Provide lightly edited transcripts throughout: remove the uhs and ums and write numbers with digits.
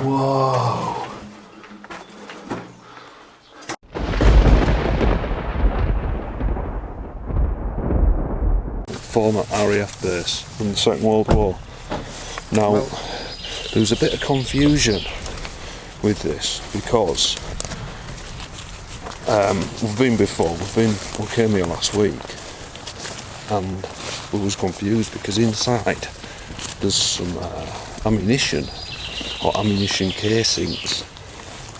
Whoa! Former RAF base from the Second World War. Now, there was a bit of confusion with this because we've been before. We came here last week, and we was confused because inside there's some ammunition or ammunition casings,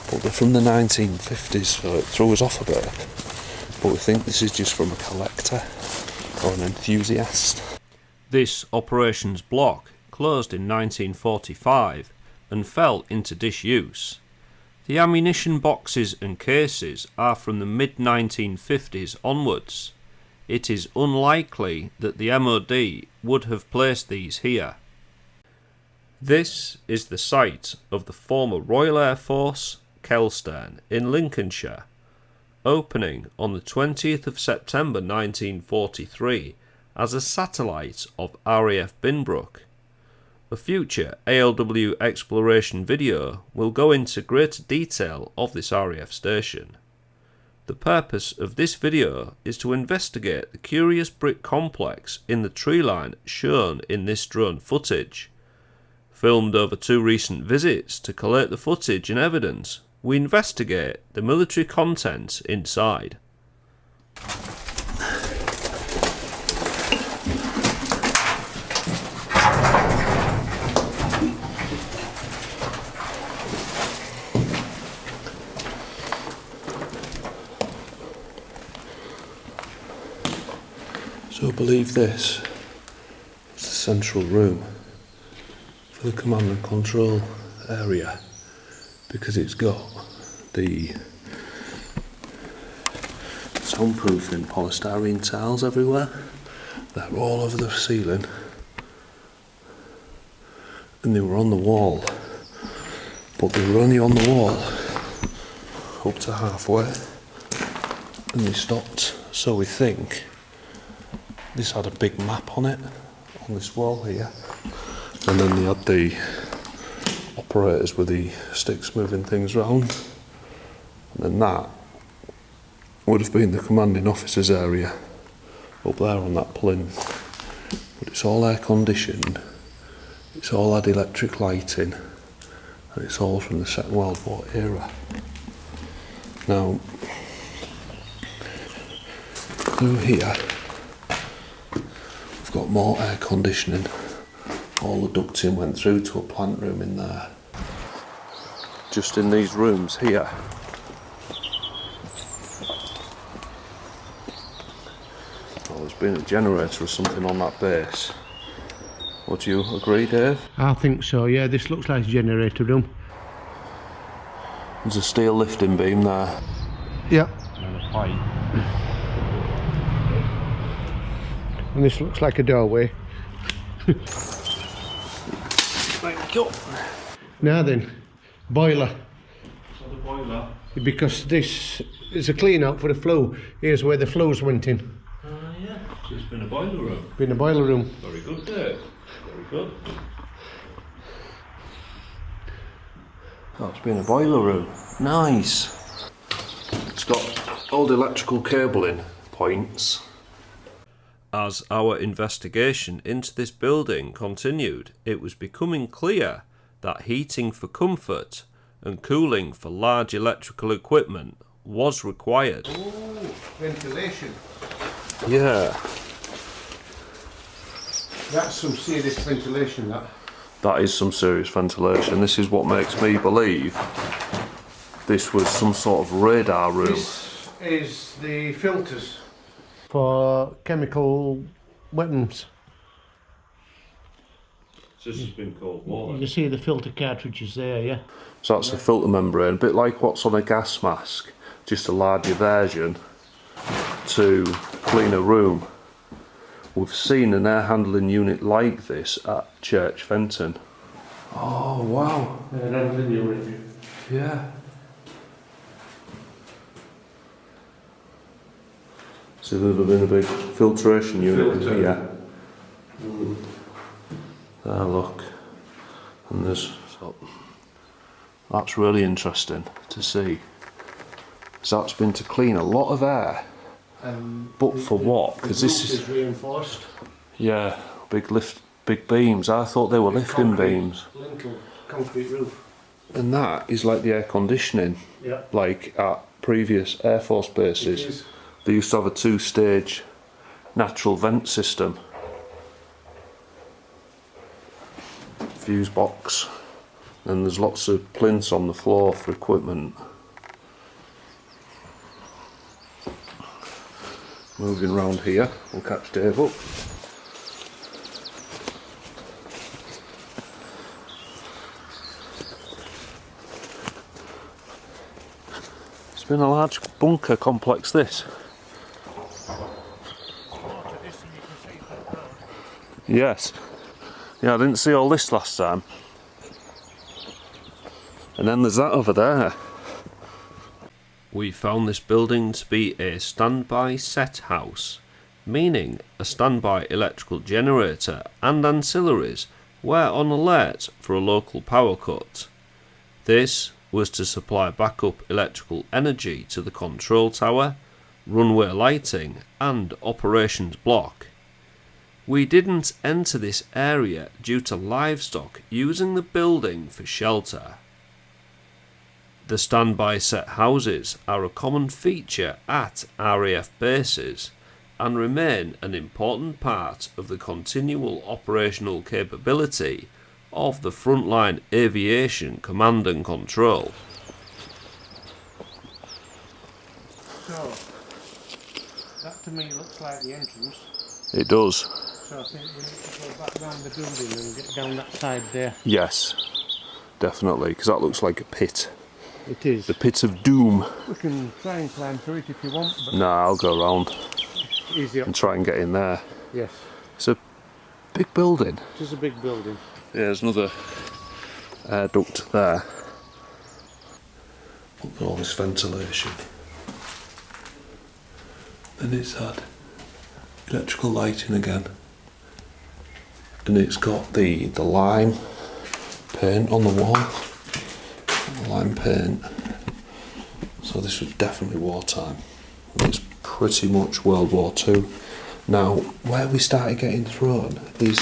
but they're from the 1950s, so it threw us off a bit. But we think this is just from a collector or an enthusiast. This operations block closed in 1945 and fell into disuse. The ammunition boxes and cases are from the mid-1950s onwards. It is unlikely that the MOD would have placed these here. This is the site of the former Royal Air Force, Kelstern, in Lincolnshire, opening on the 20th of September 1943 as a satellite of RAF Binbrook. A future ALW Exploration video will go into greater detail of this RAF station. The purpose of this video is to investigate the curious brick complex in the tree line shown in this drone footage. Filmed over 2 recent visits to collate the footage and evidence, we investigate the military content inside. So I believe this is the central room for the command and control area, because it's got the soundproofing polystyrene tiles everywhere. They're all over the ceiling, and they were on the wall, but they were only on the wall up to halfway, and they stopped. So we think this had a big map on it, on this wall here, and then they had the operators with the sticks moving things around, and then that would have been the commanding officer's area up there on that plinth. But it's all air conditioned, it's all had electric lighting, and it's all from the Second World War era. Now, through here we've got more air conditioning. All the ducting went through to a plant room in there. Just in these rooms here, well, there's been a generator or something on that base. Would you agree, Dave? I think so, yeah. This looks like a generator room. There's a steel lifting beam there. Yeah. And a pipe. And this looks like a doorway. Thank you. Now then, boiler. So the boiler. Because this is a clean out for the flue. Here's where the flues went in. Yeah. So it's been a boiler room. Been a boiler room. Very good, Dave. Very good. Oh, it's been a boiler room. Nice. It's got old electrical cabling points. As our investigation into this building continued, it was becoming clear that heating for comfort and cooling for large electrical equipment was required. Oh, ventilation. Yeah. That's some serious ventilation, that. That is some serious ventilation. This is what makes me believe this was some sort of radar room. This is the filters for chemical weapons. So this has been cold water. You can see the filter cartridges there, yeah? So that's the filter membrane, a bit like what's on a gas mask, just a larger version to clean a room. We've seen an air handling unit like this at Church Fenton. Oh wow. Air handling unit. Yeah. So there'd have been a big filtration unit in here. There, look. And there's That's really interesting to see. So that's been to clean a lot of air. But for what? Because this is reinforced. Yeah, big beams. I thought they were lifting beams. Lincoln concrete roof. And that is like the air conditioning. Yeah. Like at previous Air Force bases, they used to have a 2-stage natural vent system. Fuse box. And there's lots of plinths on the floor for equipment. Moving round here, we'll catch Dave up. It's been a large bunker complex, this. Yes. Yeah, I didn't see all this last time. And then there's that over there. We found this building to be a standby set house, meaning a standby electrical generator and ancillaries were on alert for a local power cut. This was to supply backup electrical energy to the control tower, runway lighting and operations block. We didn't enter this area due to livestock using the building for shelter. The standby set houses are a common feature at RAF bases and remain an important part of the continual operational capability of the frontline aviation command and control. So, that to me looks like the entrance. It does. So I think we need to go back round the building and get down that side there. Yes, definitely, because that looks like a pit. It is. The pit of doom. We can try and climb through it if you want, but Nah, I'll go around easier. and try and get in there. Yes. It's a big building. It is a big building. Yeah, there's another air duct there. Look at all this ventilation. And it's had electrical lighting again. And it's got the lime paint on the wall. Lime paint. So this was definitely wartime. It's pretty much World War II. Now, where we started getting thrown is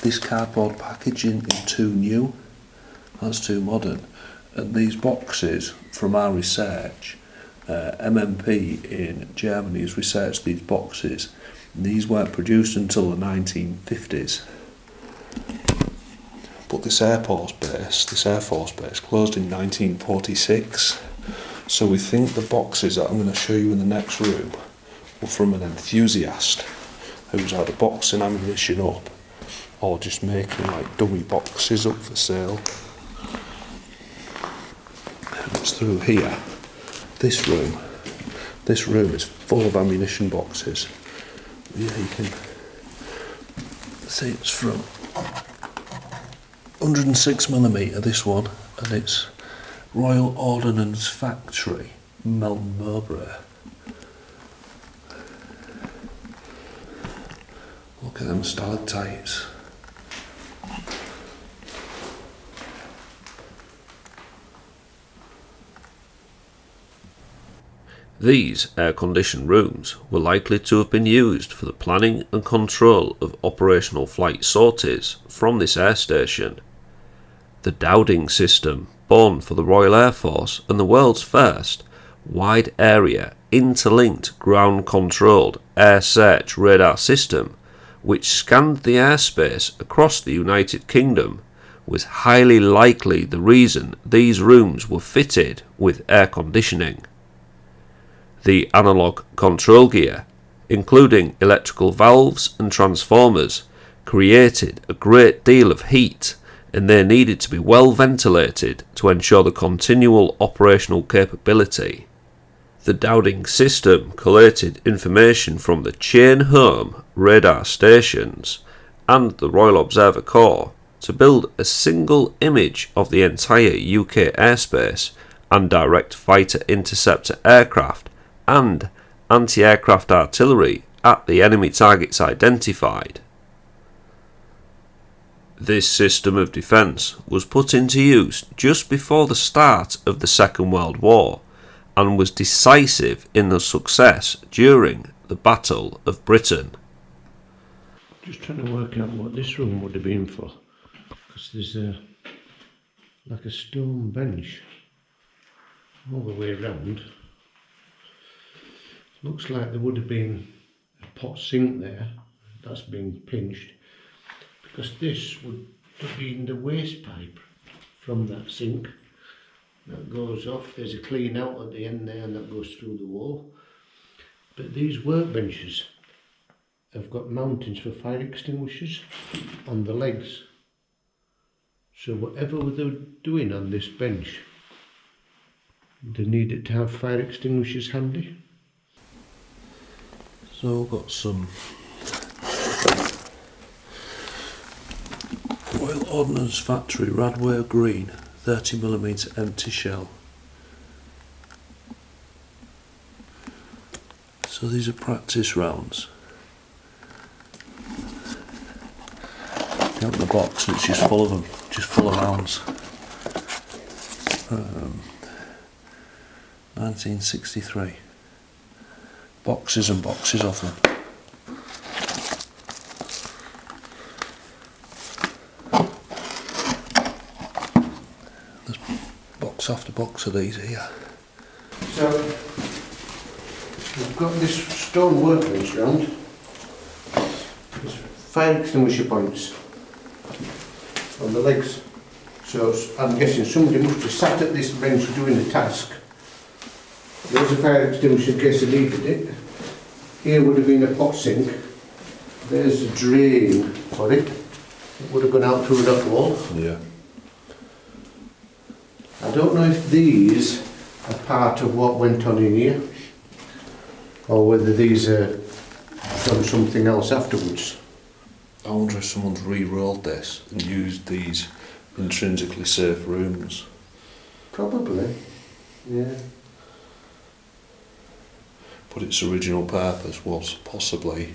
this cardboard packaging is too new. That's too modern. And these boxes, from our research, MMP in Germany has researched these boxes. These weren't produced until the 1950s. But this Air Force base closed in 1946. So we think the boxes that I'm going to show you in the next room were from an enthusiast who's either boxing ammunition up or just making like dummy boxes up for sale. And it's through here. This room is full of ammunition boxes. Yeah, you can see it's from 106mm, this one, and it's Royal Ordnance Factory, Melton Mowbray. Look at them stalactites. These air-conditioned rooms were likely to have been used for the planning and control of operational flight sorties from this air station. The Dowding system, born for the Royal Air Force and the world's first wide-area, interlinked ground-controlled air search radar system, which scanned the airspace across the United Kingdom, was highly likely the reason these rooms were fitted with air conditioning. The analogue control gear, including electrical valves and transformers, created a great deal of heat, and they needed to be well ventilated to ensure the continual operational capability. The Dowding system collated information from the chain home radar stations and the Royal Observer Corps to build a single image of the entire UK airspace and direct fighter interceptor aircraft and anti-aircraft artillery at the enemy targets identified. This system of defence was put into use just before the start of the Second World War and was decisive in the success during the Battle of Britain. Just trying to work out what this room would have been for, because there's like a stone bench all the way around. Looks like there would have been a pot sink there that's been pinched, because this would have been the waste pipe from that sink that goes off. There's a clean out at the end there and that goes through the wall. But these workbenches have got mountings for fire extinguishers on the legs. So whatever they were doing on this bench, they needed to have fire extinguishers handy. So we've got some Royal Ordnance Factory Radware Green 30mm empty shell. So these are practice rounds. You open the box and it's just full of them, just full of rounds. 1963. Boxes and boxes of them. There's box after box of these here. So we've got this stone workbench round. There's fire extinguisher points on the legs. So I'm guessing somebody must have sat at this bench doing a task. There's a fire extinguisher in case they needed it. Here would have been a pot sink. There's a drain for it. It would have gone out through that wall. Yeah. I don't know if these are part of what went on in here, or whether these are done something else afterwards. I wonder if someone's re-rolled this and used these intrinsically safe rooms. Probably, yeah. But its original purpose was possibly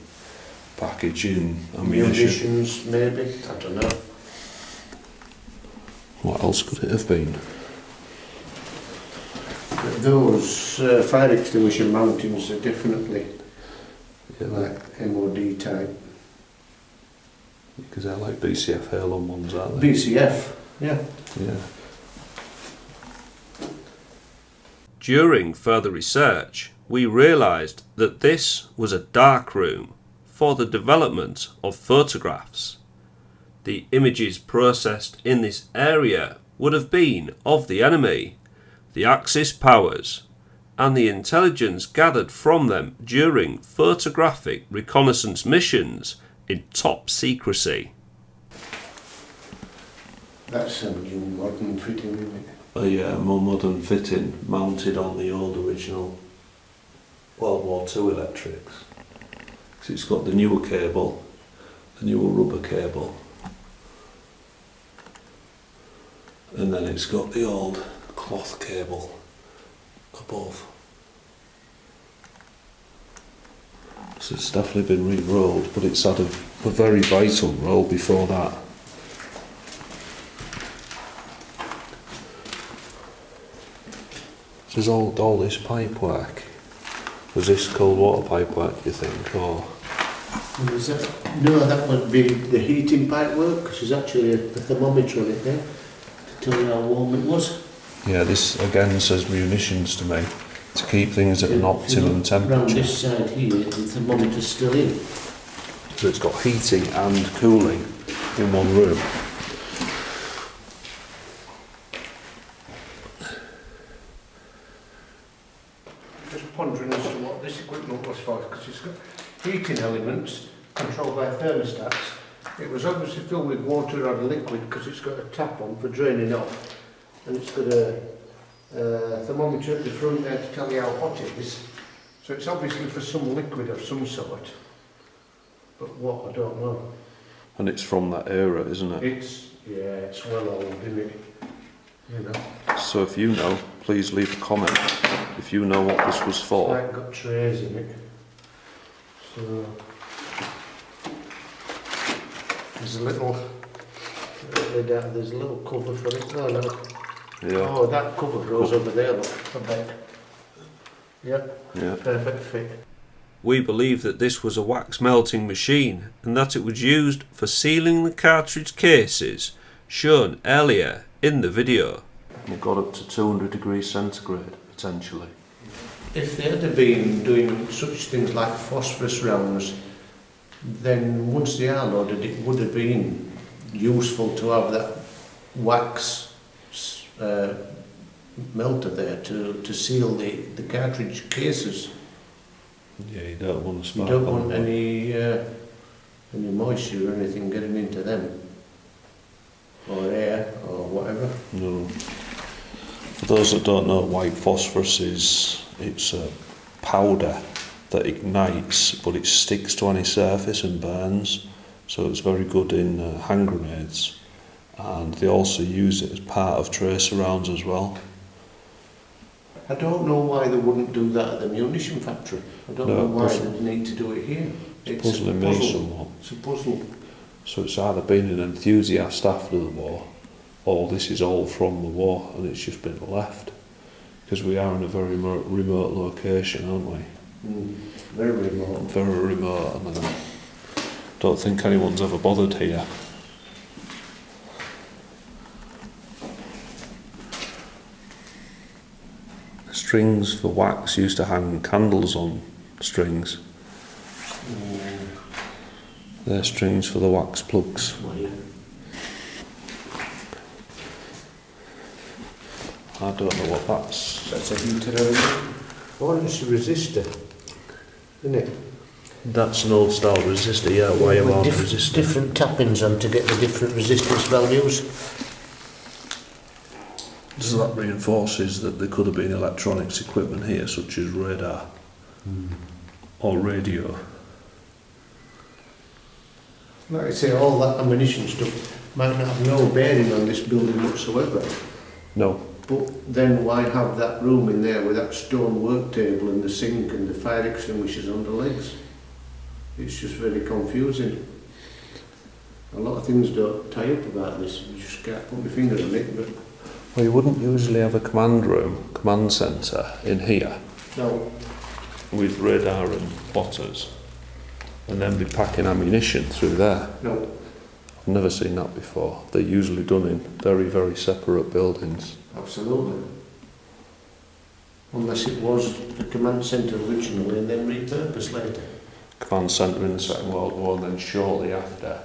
packaging ammunition. Munitions, maybe, I don't know. What else could it have been? But those fire extinguisher mountings are definitely like MOD type. Because they're like BCF heirloom ones, aren't they? BCF, yeah. Yeah. During further research, we realised that this was a dark room for the development of photographs. The images processed in this area would have been of the enemy, the Axis powers, and the intelligence gathered from them during photographic reconnaissance missions in top secrecy. That's some new modern fitting, isn't it? A more modern fitting mounted on the old original World War II electrics. So it's got the newer cable, the newer rubber cable, and then it's got the old cloth cable above. So it's definitely been re-rolled, but it's had a very vital role before that. So there's all this pipework. Was this cold water pipework, do you think, or? Was that? No, that would be the heating pipework, because there's actually a thermometer on it there to tell you how warm it was. Yeah, this again says munitions to me, to keep things at an optimum temperature. Around this side here, the thermometer's still in. So it's got heating and cooling in one room. Just pondering as to what this equipment was for, because it's got heating elements controlled by thermostats. It was obviously filled with water or liquid because it's got a tap on for draining off, and it's got a thermometer at the front there to tell you how hot it is. So it's obviously for some liquid of some sort, but what, I don't know. And it's from that era, isn't it? It's well old, isn't it? You know. So if you know, please leave a comment if you know what this was for. It's like got trays in it. So there's a little There's a little cover for it. No, no. Yeah. Oh, that cover goes over there, look, I bet. Yeah, Yeah. perfect fit. We believe that this was a wax melting machine and that it was used for sealing the cartridge cases shown earlier in the video. It got up to 200 degrees centigrade, potentially. If they had been doing such things like phosphorus rounds, then once they are loaded, it would have been useful to have that wax melter there to seal the cartridge cases. Yeah, you don't want to You spark. don't want any moisture or anything getting into them, or air or whatever. No. For those that don't know, white phosphorus it's a powder that ignites, but it sticks to any surface and burns. So it's very good in hand grenades, and they also use it as part of tracer rounds as well. I don't know why they wouldn't do that at the munition factory. I don't know why they need to do it here. It's puzzling me somewhat. It's a puzzle. So it's either been an enthusiast after the war, or this is all from the war and it's just been left. Because we are in a very remote location, aren't we? Very remote. Very remote, and I don't think anyone's ever bothered here. Strings for wax used to hang candles on strings. They're strings for the wax plugs. Well, yeah. I don't know what that's. That's a heater. Oh, it's a resistor, isn't it? That's an old style resistor, yeah, wire wound resistor. Different tappings on to get the different resistance values. So that reinforces that there could have been electronics equipment here, such as radar or radio. Like I say, all that ammunition stuff might not have no bearing on this building whatsoever. No. But then why have that room in there with that stone work table and the sink and the fire extinguishers on the legs? It's just very confusing. A lot of things don't tie up about this. You just can't put my finger on it. But Well, you wouldn't usually have a command centre in here no, with radar and plotters, and then be packing ammunition through there. no. I've never seen that before. They're usually done in very, very separate buildings. Absolutely. Unless it was the command centre originally and then repurposed later. Command centre in the Second World War, and then shortly after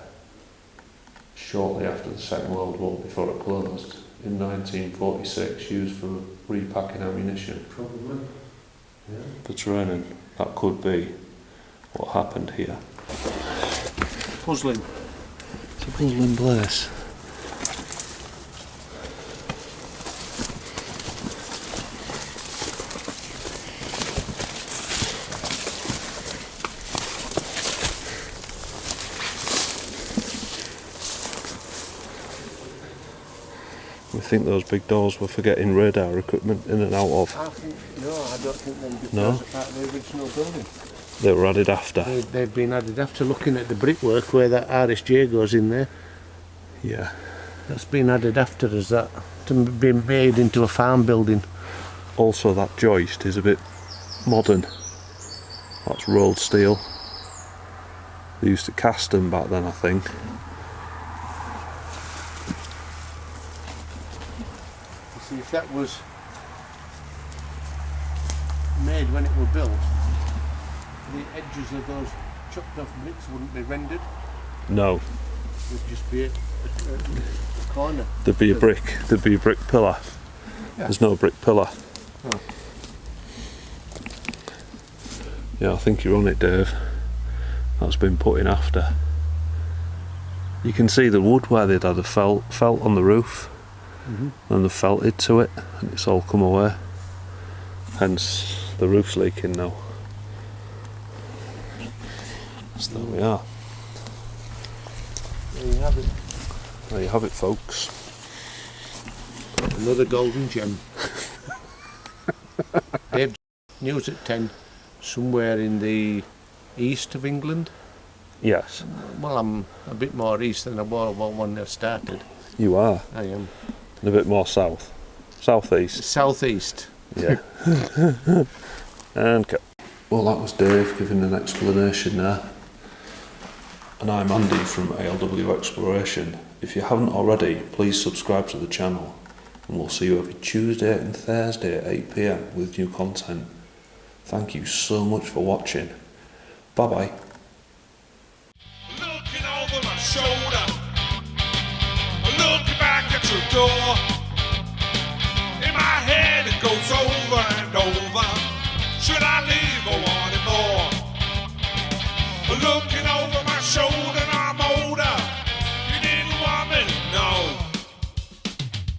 the Second World War, before it closed, in 1946, used for repacking ammunition. Probably. Yeah. For training. That could be what happened here. Puzzling. It's a puzzling place. We think those big doors were for getting radar equipment in and out of. I don't think they did. No? Those are part of the original building. They were added after. They've been added after, looking at the brickwork where that RSJ goes in there. Yeah. That's been added after as that to be made into a farm building. Also, that joist is a bit modern. That's rolled steel. They used to cast them back then, I think. You see, if that was made when it was built, the edges of those chopped off bricks wouldn't be rendered. No. There'd just be a corner. There'd be a brick pillar. Yeah. There's no brick pillar. Oh. Yeah, I think you're on it, Dave. That's been put in after. You can see the wood where they'd had a felt on the roof, and they've felted to it, and it's all come away. Hence the roof's leaking now. So there we are. There you have it. There you have it, folks. Another golden gem. Dave, news at 10, somewhere in the east of England. Yes. Well, I'm a bit more east than I was when I started. You are. I am. And a bit more south. Southeast. Southeast. Yeah. And well, that was Dave giving an explanation there. And I'm Andy from ALW Exploration. If you haven't already, please subscribe to the channel. And we'll see you every Tuesday and Thursday at 8 PM with new content. Thank you so much for watching. Bye bye. Looking over my shoulder, looking back at your door.